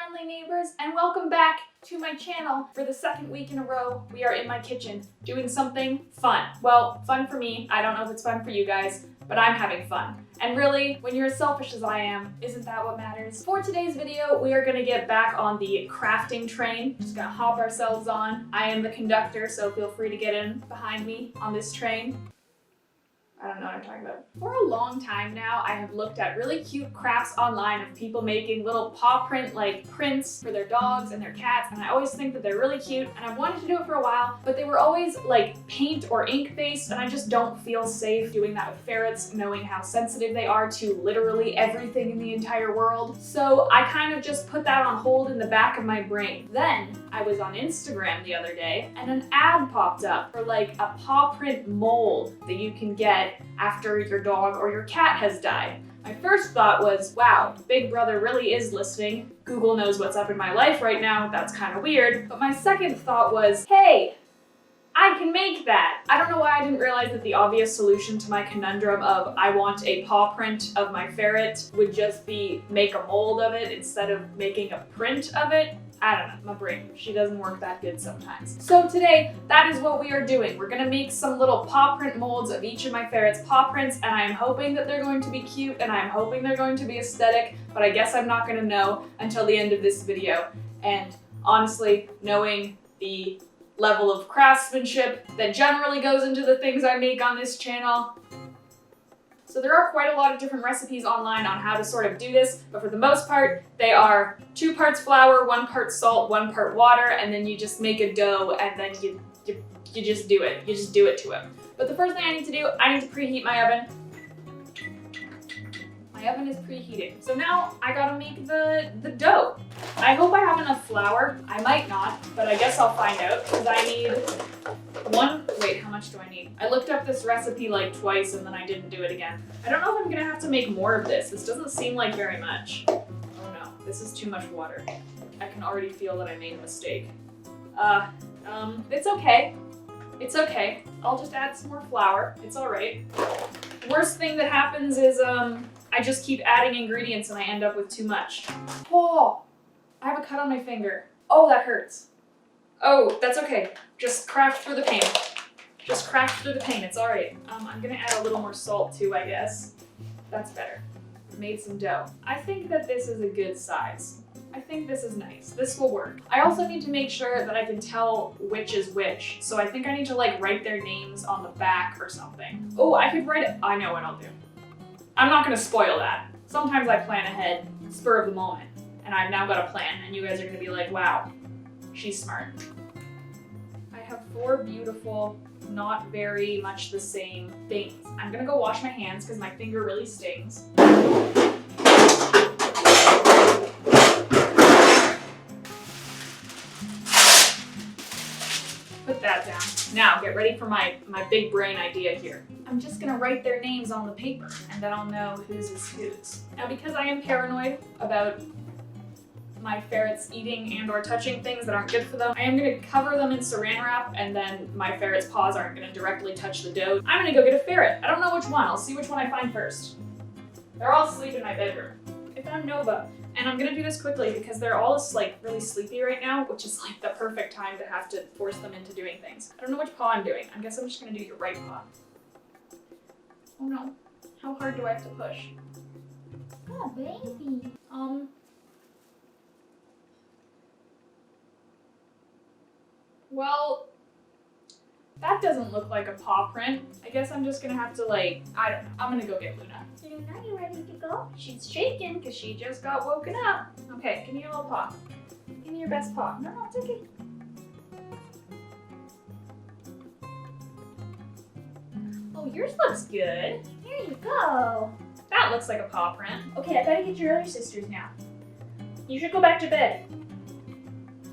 friendly neighbors, and welcome back to my channel. For the second week in a row, we are in my kitchen doing something fun. Well, fun for me. I don't know if it's fun for you guys, but I'm having fun. And really, when you're as selfish as I am, isn't that what matters? For today's video, we are gonna get back on the crafting train. Just gonna hop ourselves on. I am the conductor, so feel free to get in behind me on this train. I don't know what I'm talking about. For a long time now, I have looked at really cute crafts online of people making little paw print like prints for their dogs and their cats, and I always think that they're really cute, and I've wanted to do it for a while, but they were always like paint or ink based, and I just don't feel safe doing that with ferrets, knowing how sensitive they are to literally everything in the entire world. So I kind of just put that on hold in the back of my brain. Then I was on Instagram the other day, and an ad popped up for like a paw print mold that you can get after your dog or your cat has died. My first thought was, wow, Big Brother really is listening. Google knows what's up in my life right now, that's kind of weird. But my second thought was, hey, I can make that. I don't know why I didn't realize that the obvious solution to my conundrum of I want a paw print of my ferret would just be make a mold of it instead of making a print of it. I don't know, my brain, she doesn't work that good sometimes. So today, that is what we are doing. We're gonna make some little paw print molds of each of my ferret's paw prints, and I am hoping that they're going to be cute, and I'm hoping they're going to be aesthetic, but I guess I'm not gonna know until the end of this video. And honestly, knowing the level of craftsmanship that generally goes into the things I make on this channel, so there are quite a lot of different recipes online on how to sort of do this, but for the most part, they are 2 parts flour, 1 part salt, 1 part water, and then you just make a dough, and then you just do it. You just do it to it. But the first thing I need to do, I need to preheat my oven. My oven is preheating. So now I gotta make the dough. I hope I have enough flour. I might not, but I guess I'll find out, because I need wait, how much do I need? I looked up this recipe like twice and then I didn't do it again. I don't know if I'm gonna have to make more of this. This doesn't seem like very much. Oh no, this is too much water. I can already feel that I made a mistake. It's okay. It's okay. I'll just add some more flour. It's all right. The worst thing that happens is I just keep adding ingredients and I end up with too much. Oh, I have a cut on my finger. Oh, that hurts. Oh, that's okay. Just craft through the pain. Just craft through the pain, it's all right. I'm gonna add a little more salt too, I guess. That's better. Made some dough. I think that this is a good size. I think this is nice. This will work. I also need to make sure that I can tell which is which. So I think I need to like write their names on the back or something. Oh, I could write it. I know what I'll do. I'm not gonna spoil that. Sometimes I plan ahead, spur of the moment, and I've now got a plan, and you guys are gonna be like, wow, she's smart. I have 4 beautiful, not very much the same things. I'm gonna go wash my hands because my finger really stings. Put that down. Now get ready for my big brain idea here. I'm just gonna write their names on the paper and then I'll know whose is whose. Now because I am paranoid about my ferrets eating and or touching things that aren't good for them, I am gonna cover them in saran wrap and then my ferret's paws aren't gonna directly touch the dough. I'm gonna go get a ferret. I don't know which one. I'll see which one I find first. They're all asleep in my bedroom. I found Nova. And I'm gonna do this quickly because they're all like really sleepy right now, which is like the perfect time to have to force them into doing things. I don't know which paw I'm doing. I guess I'm just gonna do your right paw. Oh no. How hard do I have to push? Oh, baby. Well, that doesn't look like a paw print. I guess I'm just gonna have to like, I don't know. I'm gonna go get Luna. Luna, you ready to go? She's shaking because she just got woken up. Okay, give me your little paw. Give me your best paw. No, it's okay. Oh, yours looks good. Here you go. That looks like a paw print. Okay, I gotta get your other sisters now. You should go back to bed.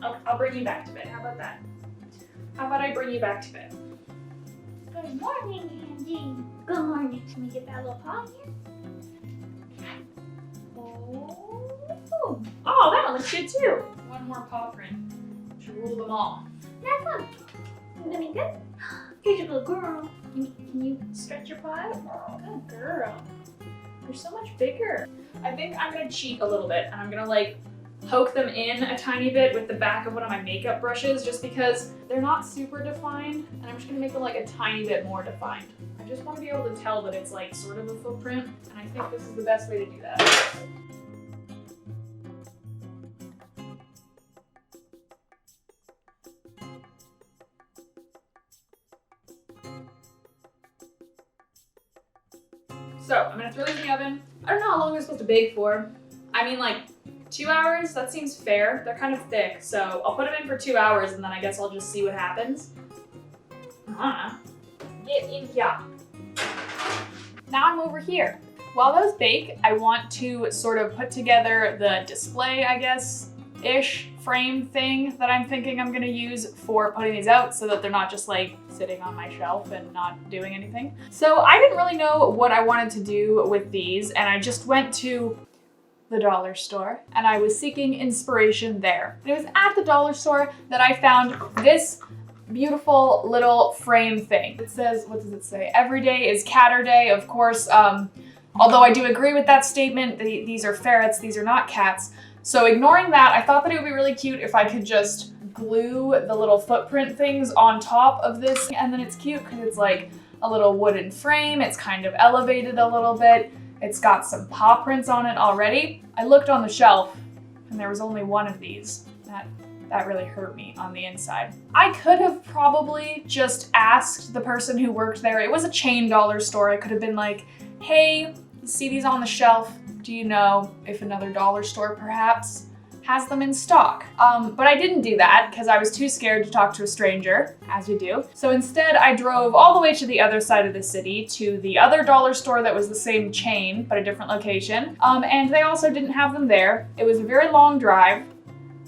I'll bring you back to bed. How about that? How about I bring you back to bed? Good morning, Angie. Good morning. Can we get that little paw here? Oh, that one looks good too. One more paw print to rule them all. That's one. You gonna be good? Here's your little girl. Can you stretch your paw out? Good girl. You're so much bigger. I think I'm gonna cheat a little bit and I'm gonna like poke them in a tiny bit with the back of one of my makeup brushes just because they're not super defined, and I'm just gonna make them like a tiny bit more defined. I just want to be able to tell that it's like sort of a footprint, and I think this is the best way to do that. So I'm gonna throw these in the oven. I don't know how long they're supposed to bake for. I mean, like 2 hours, that seems fair. They're kind of thick, so I'll put them in for 2 hours and then I guess I'll just see what happens. Get in here. Now I'm over here. While those bake, I want to sort of put together the display, I guess, ish frame thing that I'm thinking I'm gonna use for putting these out so that they're not just like sitting on my shelf and not doing anything. So I didn't really know what I wanted to do with these, and I just went to the dollar store and I was seeking inspiration there. It was at the dollar store that I found this beautiful little frame thing. It says, what does it say? Every day is catter day, of course. Although I do agree with that statement, these are ferrets, these are not cats. So ignoring that, I thought that it would be really cute if I could just glue the little footprint things on top of this. And then it's cute because it's like a little wooden frame. It's kind of elevated a little bit. It's got some paw prints on it already. I looked on the shelf and there was only one of these. That really hurt me on the inside. I could have probably just asked the person who worked there. It was a chain dollar store. I could have been like, hey, see these on the shelf? Do you know if another dollar store perhaps has them in stock? But I didn't do that because I was too scared to talk to a stranger, as you do. So instead I drove all the way to the other side of the city to the other dollar store that was the same chain, but a different location. And they also didn't have them there. It was a very long drive.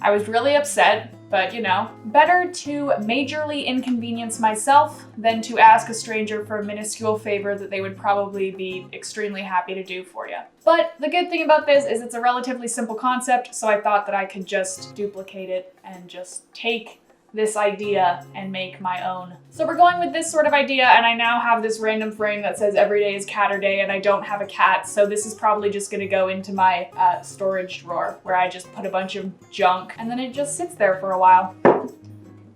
I was really upset, but you know, better to majorly inconvenience myself than to ask a stranger for a minuscule favor that they would probably be extremely happy to do for you. But the good thing about this is it's a relatively simple concept, so I thought that I could just duplicate it and just take this idea and make my own. So we're going with this sort of idea, and I now have this random frame that says every day is catter day, and I don't have a cat, so this is probably just gonna go into my storage drawer where I just put a bunch of junk and then it just sits there for a while.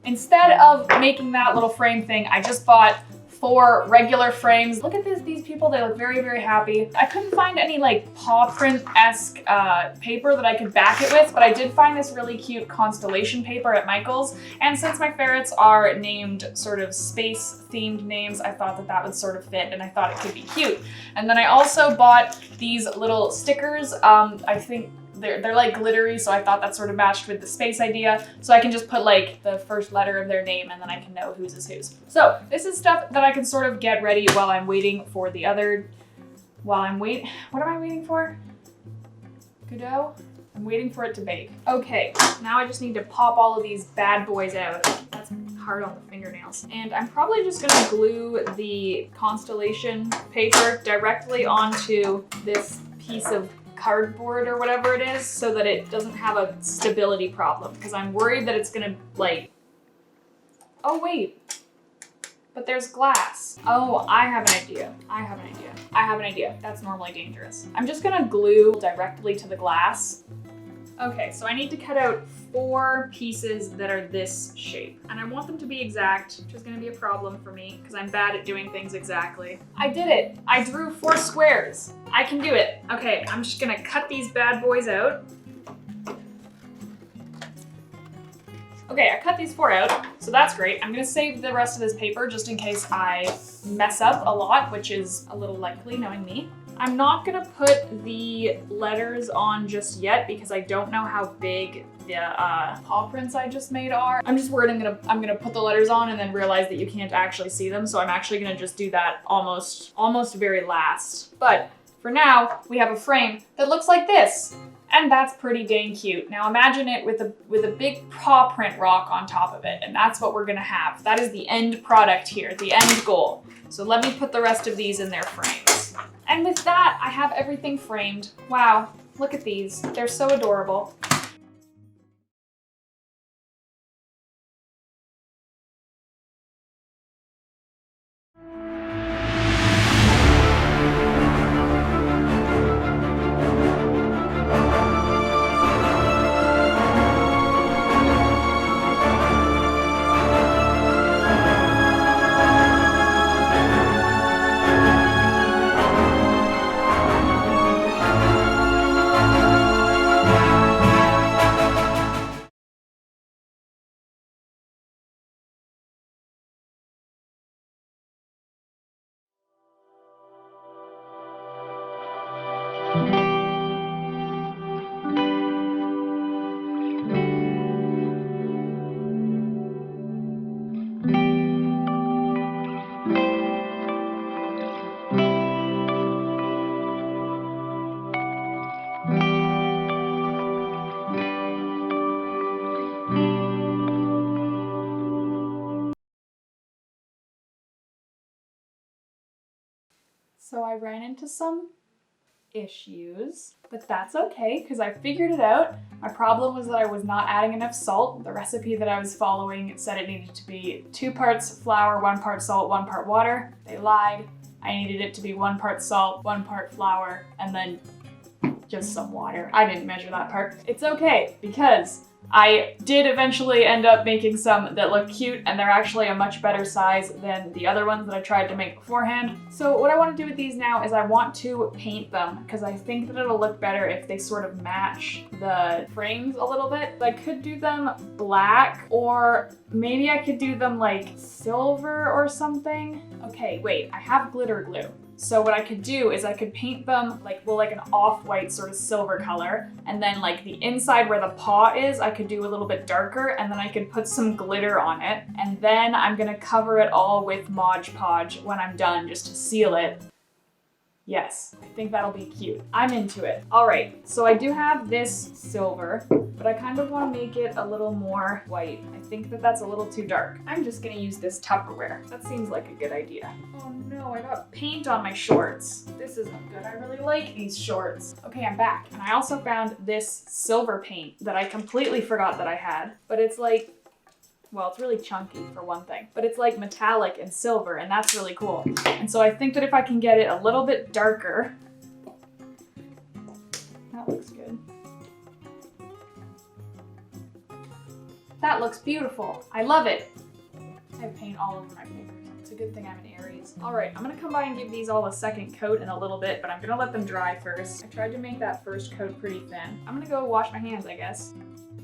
Instead of making that little frame thing, I just bought 4 regular frames. Look at these people, they look very, very happy. I couldn't find any like paw print-esque paper that I could back it with, but I did find this really cute constellation paper at Michael's. And since my ferrets are named sort of space-themed names, I thought that that would sort of fit and I thought it could be cute. And then I also bought these little stickers. I think they're like glittery, so I thought that sort of matched with the space idea. So I can just put like the first letter of their name and then I can know whose is whose. So this is stuff that I can sort of get ready while I'm waiting for the other, what am I waiting for? Godot? I'm waiting for it to bake. Okay, now I just need to pop all of these bad boys out. That's hard on the fingernails. And I'm probably just gonna glue the constellation paper directly onto this piece of cardboard or whatever it is so that it doesn't have a stability problem, because I'm worried that it's gonna like, oh wait, but there's glass. Oh, I have an idea. That's normally dangerous. I'm just gonna glue directly to the glass. Okay, so I need to cut out 4 pieces that are this shape, and I want them to be exact, which is gonna be a problem for me because I'm bad at doing things exactly. I did it. I drew 4 squares. I can do it. Okay, I'm just gonna cut these bad boys out. Okay, I cut these 4 out, so that's great. I'm gonna save the rest of this paper just in case I mess up a lot, which is a little likely knowing me. I'm not gonna put the letters on just yet because I don't know how big the paw prints I just made are. I'm just worried I'm gonna put the letters on and then realize that you can't actually see them, so I'm actually gonna just do that almost very last. But for now, we have a frame that looks like this. And that's pretty dang cute. Now imagine it with a big paw print rock on top of it, and that's what we're gonna have. That is the end product here, the end goal. So let me put the rest of these in their frames. And with that, I have everything framed. Wow, look at these. They're so adorable. So I ran into some issues, but that's okay because I figured it out. My problem was that I was not adding enough salt. The recipe that I was following said it needed to be 2 parts flour, 1 part salt, 1 part water. They lied. I needed it to be 1 part salt, 1 part flour, and then just some water. I didn't measure that part. It's okay because I did eventually end up making some that look cute, and they're actually a much better size than the other ones that I tried to make beforehand. So what I want to do with these now is I want to paint them because I think that it'll look better if they sort of match the frames a little bit. I could do them black, or maybe I could do them like silver or something. Okay, wait, I have glitter glue. So what I could do is I could paint them like an off-white sort of silver color, and then like the inside where the paw is, I could do a little bit darker, and then I could put some glitter on it, and then I'm gonna cover it all with Mod Podge when I'm done just to seal it. Yes, I think that'll be cute. I'm into it. All right, so I do have this silver, but I kind of want to make it a little more white. I think that that's a little too dark. I'm just gonna use this Tupperware. That seems like a good idea. Oh no, I got paint on my shorts. This isn't good. I really like these shorts. Okay, I'm back. And I also found this silver paint that I completely forgot that I had, but it's like, well, it's really chunky for one thing, but it's like metallic and silver, and that's really cool. And so I think that if I can get it a little bit darker, that looks good. That looks beautiful. I love it. I have paint all over my fingers. It's a good thing I'm an Aries. All right, I'm gonna come by and give these all a second coat in a little bit, but I'm gonna let them dry first. I tried to make that first coat pretty thin. I'm gonna go wash my hands, I guess.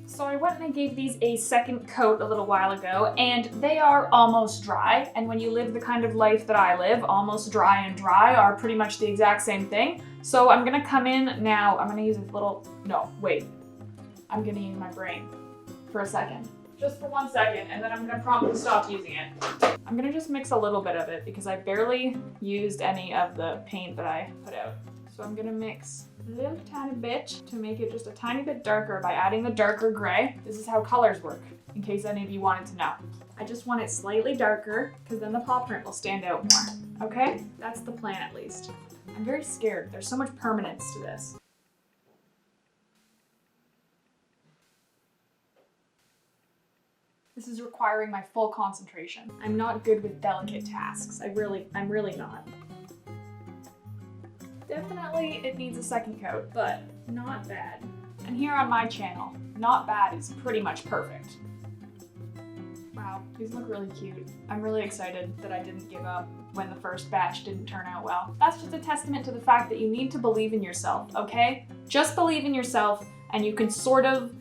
So I went and I gave these a second coat a little while ago, and they are almost dry. And when you live the kind of life that I live, almost dry and dry are pretty much the exact same thing. So I'm gonna come in now, I'm gonna use a little, no, wait. I'm gonna use my brain for a second. Just for 1 second, and then I'm gonna promptly stop using it. I'm gonna just mix a little bit of it because I barely used any of the paint that I put out. So I'm gonna mix a little tiny bit to make it just a tiny bit darker by adding the darker gray. This is how colors work, in case any of you wanted to know. I just want it slightly darker because then the paw print will stand out more. Okay? That's the plan at least. I'm very scared. There's so much permanence to this. This is requiring my full concentration. I'm not good with delicate tasks. I'm really not. Definitely it needs a second coat, but not bad. And here on my channel, not bad is pretty much perfect. Wow, these look really cute. I'm really excited that I didn't give up when the first batch didn't turn out well. That's just a testament to the fact that you need to believe in yourself, okay? Just believe in yourself and you can sort of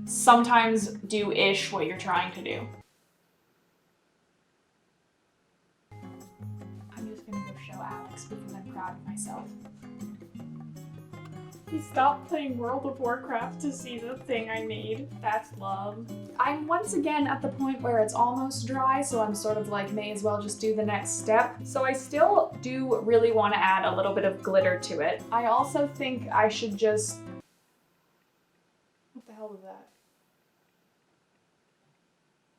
sometimes do-ish what you're trying to do. I'm just gonna go show Alex because I'm proud of myself. He stopped playing World of Warcraft to see the thing I made. That's love. I'm once again at the point where it's almost dry, so I'm sort of like, may as well just do the next step. So I still do really want to add a little bit of glitter to it. I also think I should just... What the hell was that?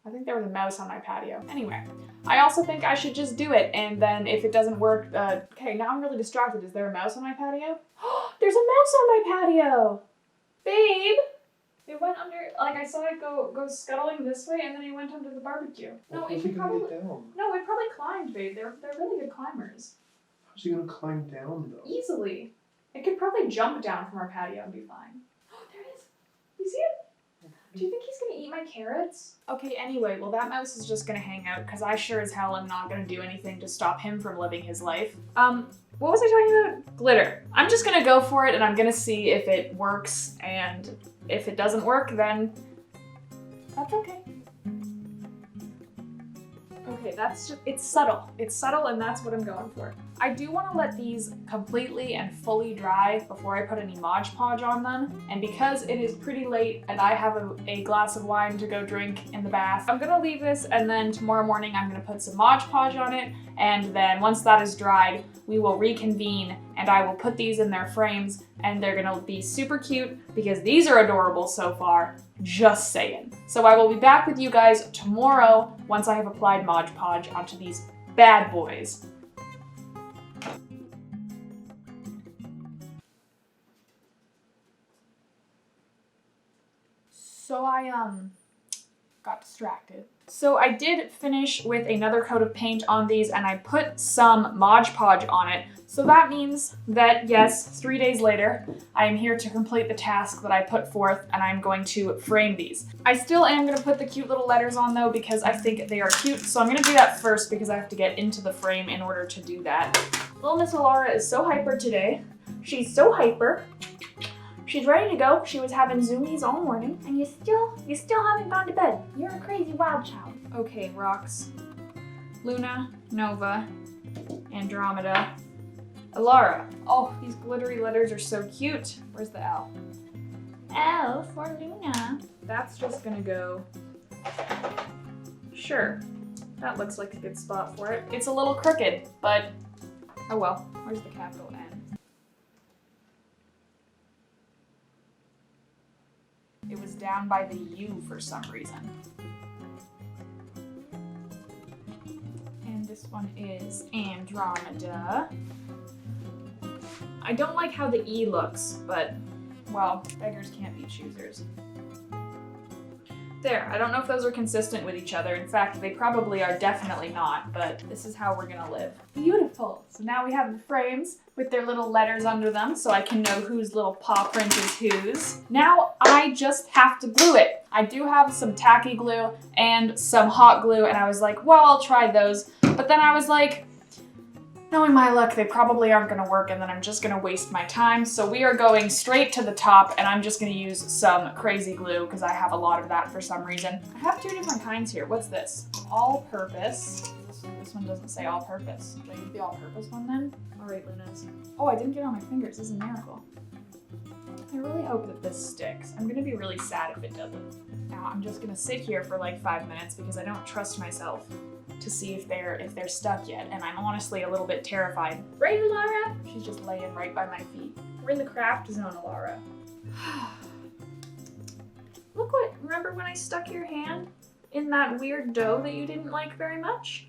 I think there was a mouse on my patio. Anyway, I also think I should just do it, and then if it doesn't work, okay, now I'm really distracted. Is there a mouse on my patio? There's a mouse on my patio! Babe! It went under, like I saw it go scuttling this way, and then it went under the barbecue. No, it could probably, no, it probably climbed, babe. They're really good climbers. How's he gonna climb down, though? Easily. It could probably jump down from our patio and be fine. Oh, there it is. You see it? Do you think he's gonna eat my carrots? Okay, anyway, well that mouse is just gonna hang out because I sure as hell am not gonna do anything to stop him from living his life. What was I talking about? Glitter. I'm just gonna go for it and I'm gonna see if it works, and if it doesn't work, then that's okay. Okay, that's just, it's subtle. It's subtle and that's what I'm going for. I do want to let these completely and fully dry before I put any Mod Podge on them. And because it is pretty late and I have a glass of wine to go drink in the bath, I'm gonna leave this, and then tomorrow morning I'm gonna put some Mod Podge on it, and then once that is dried, we will reconvene and I will put these in their frames, and they're gonna be super cute because these are adorable so far. Just saying. So I will be back with you guys tomorrow once I have applied Mod Podge onto these bad boys. So I got distracted. So I did finish with another coat of paint on these and I put some Mod Podge on it. So that means that, yes, 3 days later, I am here to complete the task that I put forth and I'm going to frame these. I still am going to put the cute little letters on though because I think they are cute. So I'm going to do that first because I have to get into the frame in order to do that. Little Miss Alara is so hyper today. She's so hyper. She's ready to go. She was having zoomies all morning. And you still haven't gone to bed. You're a crazy wild child. Okay, rocks. Luna, Nova, Andromeda, Alara. Oh, these glittery letters are so cute. Where's the L? L for Luna. That's just gonna go. Sure. That looks like a good spot for it. It's a little crooked, but oh well. Where's the capital N? It was down by the U for some reason. And this one is Andromeda. I don't like how the E looks, but, well, beggars can't be choosers. There, I don't know if those are consistent with each other. In fact, they probably are definitely not, but this is how we're gonna live. Beautiful. So now we have the frames with their little letters under them so I can know whose little paw print is whose. Now I just have to glue it. I do have some tacky glue and some hot glue and I was like, well, I'll try those. But then I was like, knowing my luck, they probably aren't gonna work and then I'm just gonna waste my time. So we are going straight to the top and I'm just gonna use some crazy glue because I have a lot of that for some reason. I have 2 different kinds here. What's this? All-purpose. This one doesn't say all-purpose. Should I use the all-purpose one then? All right, Lunas. Oh, I didn't get it on my fingers. This is a miracle. I really hope that this sticks. I'm gonna be really sad if it doesn't. Now I'm just gonna sit here for like 5 minutes because I don't trust myself to see if they're stuck yet, and I'm honestly a little bit terrified. Right, Alara? She's just laying right by my feet. We're in the craft zone, Alara. Look what, remember when I stuck your hand in that weird dough that you didn't like very much?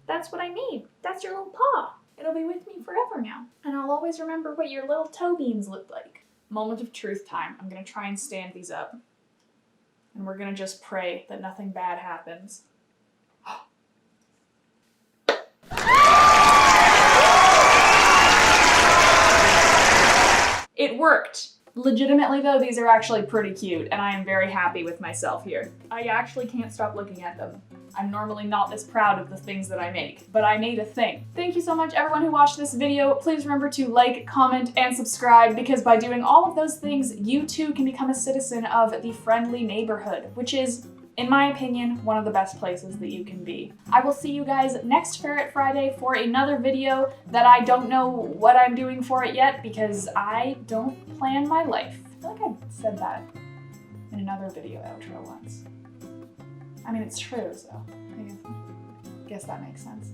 That's what I made. That's your little paw. It'll be with me forever now. And I'll always remember what your little toe beans looked like. Moment of truth time. I'm gonna try and stand these up. And we're gonna just pray that nothing bad happens. It worked. Legitimately though, these are actually pretty cute and I am very happy with myself here. I actually can't stop looking at them. I'm normally not this proud of the things that I make, but I made a thing. Thank you so much everyone who watched this video. Please remember to like, comment, and subscribe because by doing all of those things, you too can become a citizen of the friendly neighborhood, which is, in my opinion, one of the best places that you can be. I will see you guys next Ferret Friday for another video that I don't know what I'm doing for it yet because I don't plan my life. I feel like I said that in another video outro once. I mean, it's true, so I guess that makes sense.